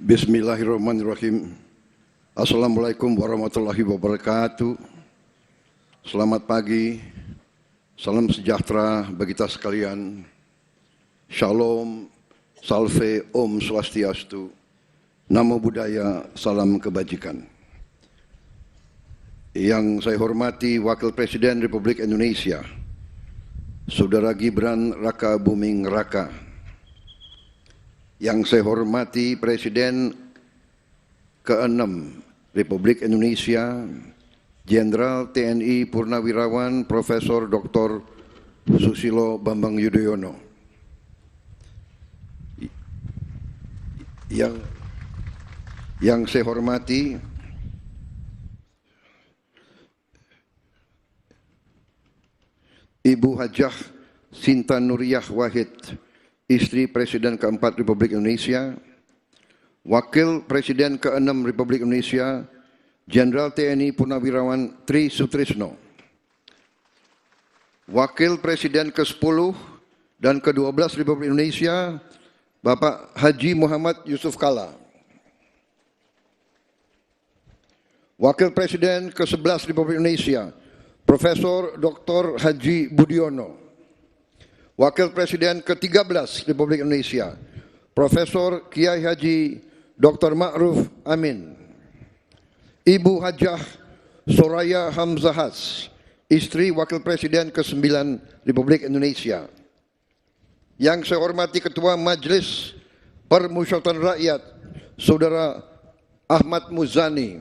Bismillahirrahmanirrahim. Assalamualaikum warahmatullahi wabarakatuh. Selamat pagi, salam sejahtera bagi kita sekalian. Shalom, salve, om swastiastu, namo buddhaya, salam kebajikan. Yang saya hormati Wakil Presiden Republik Indonesia, Saudara Gibran Raka Buming Raka. Yang saya hormati Presiden ke-6 Republik Indonesia, Jenderal TNI Purnawirawan Profesor Dr. Susilo Bambang Yudhoyono. Yang saya hormati Ibu Hajah Sinta Nuriyah Wahid, istri Presiden ke-4 Republik Indonesia, Wakil Presiden ke-6 Republik Indonesia, Jenderal TNI Purnawirawan Tri Sutrisno, Wakil Presiden ke-10 dan ke-12 Republik Indonesia, Bapak Haji Muhammad Yusuf Kalla, Wakil Presiden ke-11 Republik Indonesia, Profesor Dr. Haji Budiono, Wakil Presiden ke-13 Republik Indonesia, Profesor Kiai Haji Dr. Ma'ruf Amin, Ibu Hajah Soraya Hamzahas, istri Wakil Presiden ke-9 Republik Indonesia. Yang saya hormati Ketua Majelis Permusyawaratan Rakyat, Saudara Ahmad Muzani.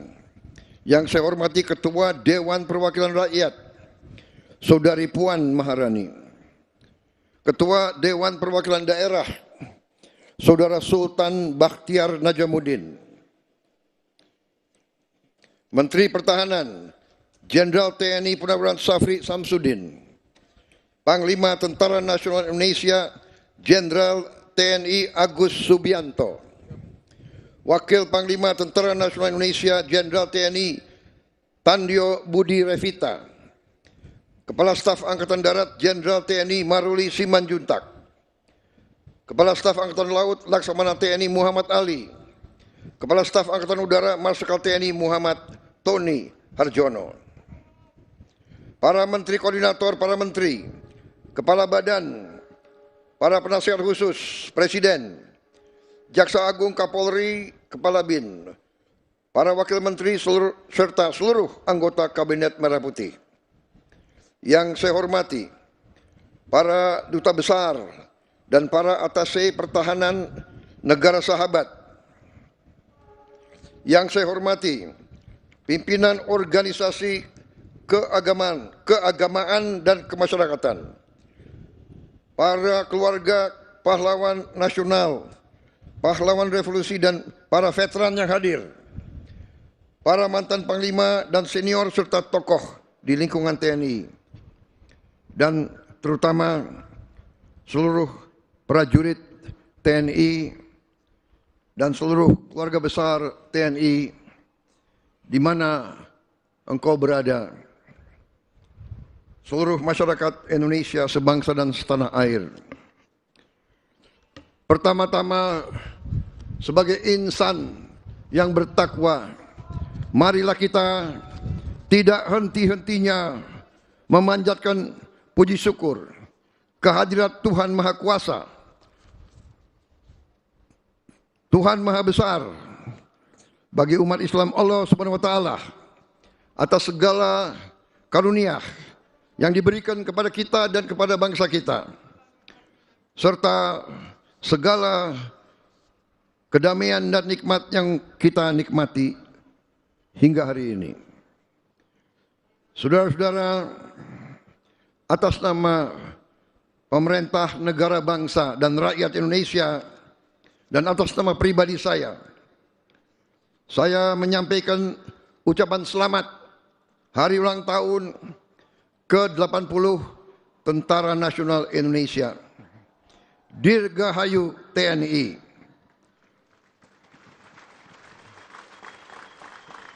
Yang saya hormati Ketua Dewan Perwakilan Rakyat, Saudari Puan Maharani. Ketua Dewan Perwakilan Daerah, Saudara Sultan Bakhtiar Najamuddin. Menteri Pertahanan, Jenderal TNI Purnawirawan Safri Samsudin. Panglima Tentara Nasional Indonesia, Jenderal TNI Agus Subianto. Wakil Panglima Tentara Nasional Indonesia, Jenderal TNI Tandio Budi Revita. Kepala Staf Angkatan Darat Jenderal TNI Maruli Simanjuntak, Kepala Staf Angkatan Laut Laksamana TNI Muhammad Ali, Kepala Staf Angkatan Udara Marsikal TNI Muhammad Tony Harjono, para Menteri Koordinator, para Menteri, Kepala Badan, para Penasihat Khusus Presiden, Jaksa Agung Kapolri, Kepala BIN, para Wakil Menteri serta seluruh anggota Kabinet Merah Putih. Yang saya hormati para duta besar dan para atase pertahanan negara sahabat. Yang saya hormati pimpinan organisasi keagamaan dan kemasyarakatan, para keluarga pahlawan nasional, pahlawan revolusi dan para veteran yang hadir, para mantan panglima dan senior serta tokoh di lingkungan TNI, dan terutama seluruh prajurit TNI dan seluruh keluarga besar TNI di mana engkau berada, seluruh masyarakat Indonesia sebangsa dan setanah air. Pertama-tama, sebagai insan yang bertakwa, marilah kita tidak henti-hentinya memanjatkan puji syukur kehadirat Tuhan Maha Kuasa, Tuhan Maha Besar bagi umat Islam Allah Subhanahu wa taala atas segala karunia yang diberikan kepada kita dan kepada bangsa kita, serta segala kedamaian dan nikmat yang kita nikmati hingga hari ini. Saudara-saudara, atas nama pemerintah negara bangsa dan rakyat Indonesia dan atas nama pribadi saya menyampaikan ucapan selamat hari ulang tahun ke-80 Tentara Nasional Indonesia. Dirgahayu TNI.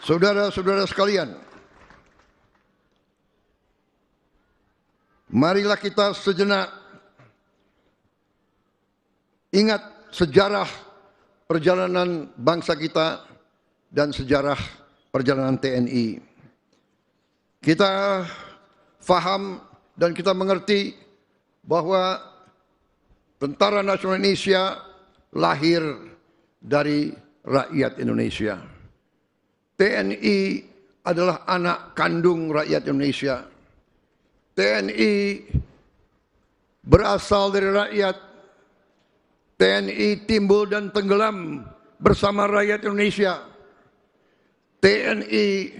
Saudara-saudara sekalian, marilah kita sejenak ingat sejarah perjalanan bangsa kita dan sejarah perjalanan TNI. Kita faham dan kita mengerti bahwa Tentara Nasional Indonesia lahir dari rakyat Indonesia. TNI adalah anak kandung rakyat Indonesia. TNI berasal dari rakyat. TNI timbul dan tenggelam bersama rakyat Indonesia. TNI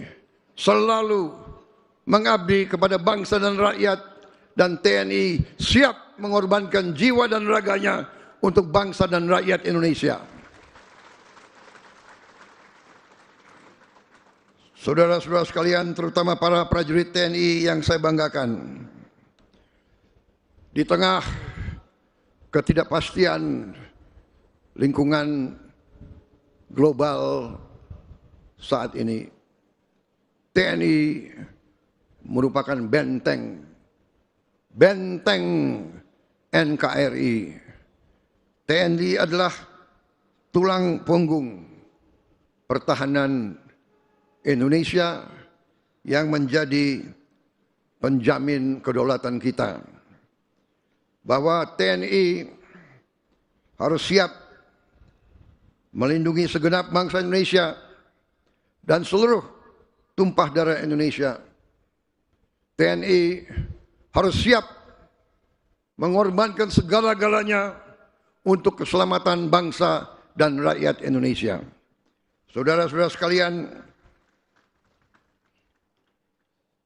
selalu mengabdi kepada bangsa dan rakyat, dan TNI siap mengorbankan jiwa dan raganya untuk bangsa dan rakyat Indonesia. Saudara-saudara sekalian, terutama para prajurit TNI yang saya banggakan, di tengah ketidakpastian lingkungan global saat ini, TNI merupakan benteng NKRI. TNI adalah tulang punggung pertahanan Indonesia yang menjadi penjamin kedaulatan kita. Bahwa TNI harus siap melindungi segenap bangsa Indonesia dan seluruh tumpah darah Indonesia. TNI harus siap mengorbankan segala-galanya untuk keselamatan bangsa dan rakyat Indonesia. Saudara-saudara sekalian,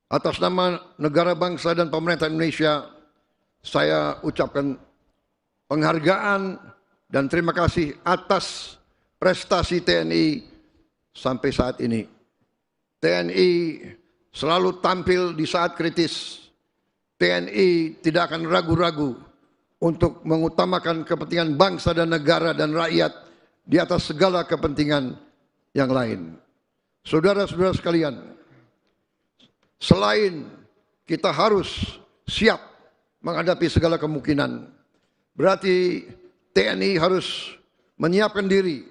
atas nama negara, bangsa, dan pemerintah Indonesia, saya ucapkan penghargaan dan terima kasih atas prestasi TNI sampai saat ini. TNI selalu tampil di saat kritis. TNI tidak akan ragu-ragu untuk mengutamakan kepentingan bangsa dan negara dan rakyat di atas segala kepentingan yang lain. Saudara-saudara sekalian, selain kita harus siap menghadapi segala kemungkinan, berarti TNI harus menyiapkan diri,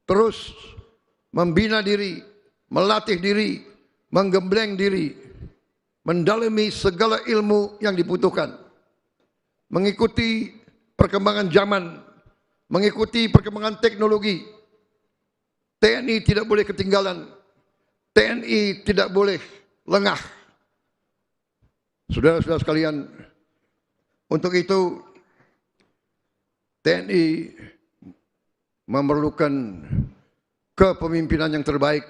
terus membina diri, melatih diri, menggembleng diri, mendalami segala ilmu yang dibutuhkan, mengikuti perkembangan zaman, mengikuti perkembangan teknologi. TNI tidak boleh ketinggalan, TNI tidak boleh lengah. Saudara-saudara sekalian, untuk itu TNI memerlukan kepemimpinan yang terbaik.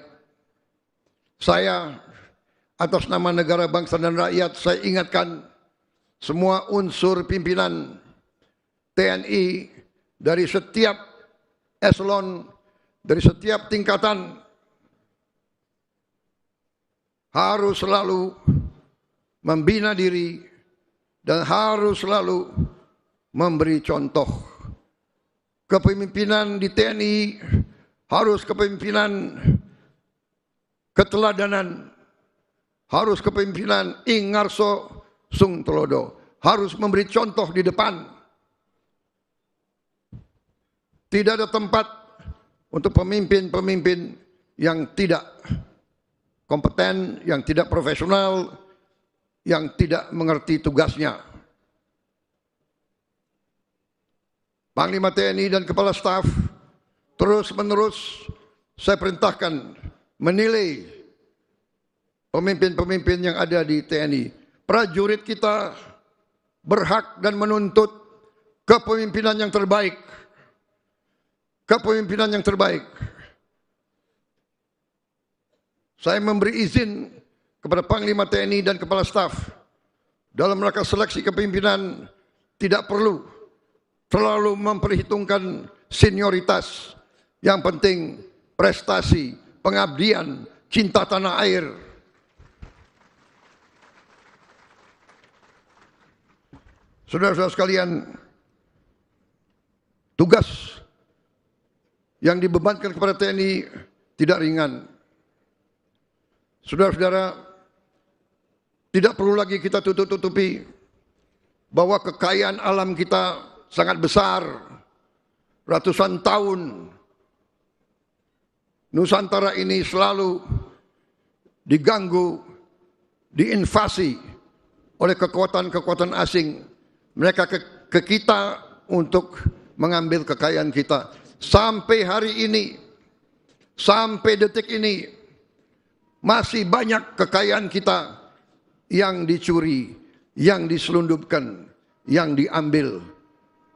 Saya atas nama negara, bangsa, dan rakyat, saya ingatkan semua unsur pimpinan TNI dari setiap eselon, dari setiap tingkatan, harus selalu membina diri dan harus selalu memberi contoh. Kepemimpinan di TNI harus kepemimpinan keteladanan, harus kepemimpinan Ingarso Sung Telodo, harus memberi contoh di depan. Tidak ada tempat untuk pemimpin-pemimpin yang tidak kompeten, yang tidak profesional, yang tidak mengerti tugasnya. Panglima TNI dan Kepala Staf terus-menerus saya perintahkan menilai pemimpin-pemimpin yang ada di TNI. Prajurit kita berhak dan menuntut kepemimpinan yang terbaik. Kepemimpinan yang terbaik. Saya memberi izin kepada Panglima TNI dan Kepala Staf dalam rangka seleksi kepemimpinan tidak perlu terlalu memperhitungkan senioritas. Yang penting prestasi, pengabdian, cinta tanah air. Saudara-saudara sekalian, tugas yang dibebankan kepada TNI tidak ringan. Saudara-saudara, tidak perlu lagi kita tutup-tutupi bahwa kekayaan alam kita sangat besar. ratusan tahun Nusantara ini selalu diganggu, diinvasi oleh kekuatan-kekuatan asing. Mereka ke kita untuk mengambil kekayaan kita. Sampai hari ini, sampai detik ini, masih banyak kekayaan kita yang dicuri, yang diselundupkan, yang diambil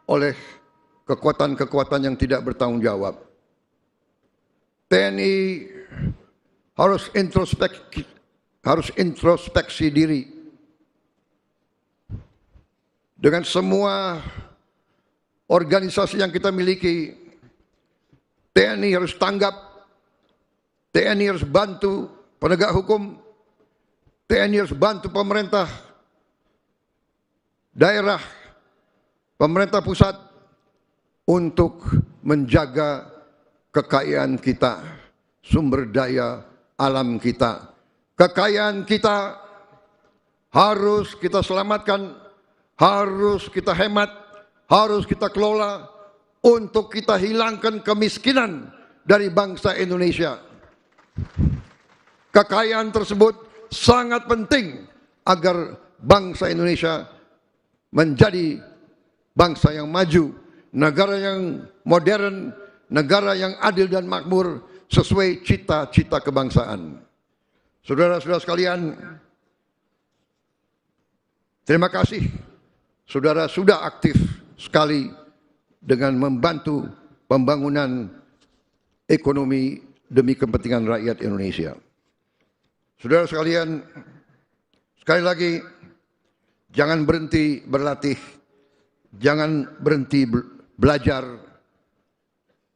oleh kekuatan-kekuatan yang tidak bertanggung jawab. TNI harus introspeksi diri. Dengan semua organisasi yang kita miliki, TNI harus tanggap, TNI harus bantu penegak hukum, TNI harus bantu pemerintah daerah, pemerintah pusat untuk menjaga kekayaan kita, sumber daya alam kita. Kekayaan kita harus kita selamatkan, harus kita hemat, harus kita kelola untuk kita hilangkan kemiskinan dari bangsa Indonesia. Kekayaan tersebut sangat penting agar bangsa Indonesia menjadi bangsa yang maju, negara yang modern, negara yang adil dan makmur sesuai cita-cita kebangsaan. Saudara-saudara sekalian, terima kasih saudara sudah aktif sekali dengan membantu pembangunan ekonomi demi kepentingan rakyat Indonesia. Saudara sekalian, sekali lagi, jangan berhenti berlatih, jangan berhenti belajar.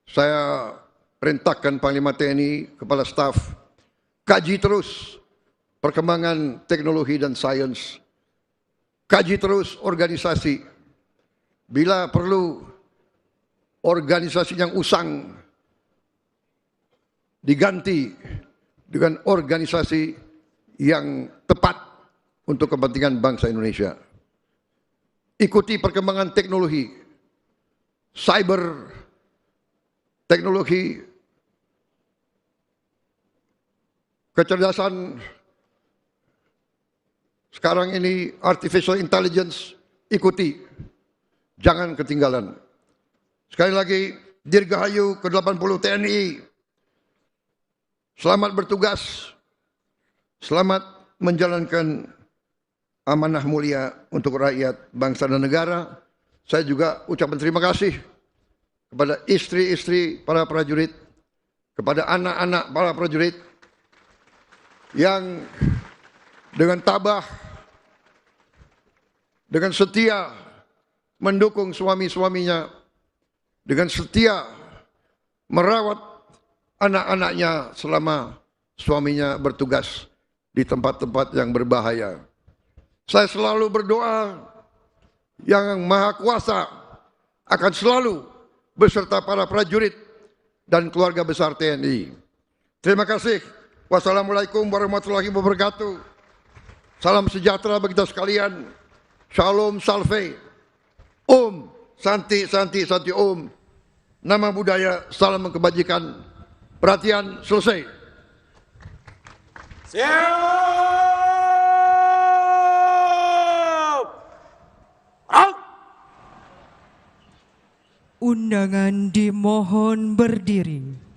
Saya perintahkan Panglima TNI, Kepala Staf, kaji terus perkembangan teknologi dan sains. Kaji terus organisasi. Bila perlu organisasi yang usang diganti dengan organisasi yang tepat untuk kepentingan bangsa Indonesia. Ikuti perkembangan teknologi, cyber, teknologi, kecerdasan sekarang ini, artificial intelligence, ikuti, jangan ketinggalan. Sekali lagi, Dirgahayu ke-80 TNI, selamat bertugas, selamat menjalankan amanah mulia untuk rakyat, bangsa dan negara. Saya juga ucapkan terima kasih kepada istri-istri para prajurit, kepada anak-anak para prajurit yang dengan tabah, dengan setia mendukung suami-suaminya, dengan setia merawat anak-anaknya selama suaminya bertugas di tempat-tempat yang berbahaya. Saya selalu berdoa yang Maha Kuasa akan selalu beserta para prajurit dan keluarga besar TNI. Terima kasih. Wassalamualaikum warahmatullahi wabarakatuh. Salam sejahtera bagi kita sekalian. Shalom Salve. Om Santi Santi Santi Om. Nama budaya, salam kebajikan. Perhatian, selesai. Siap. Out. Undangan dimohon berdiri.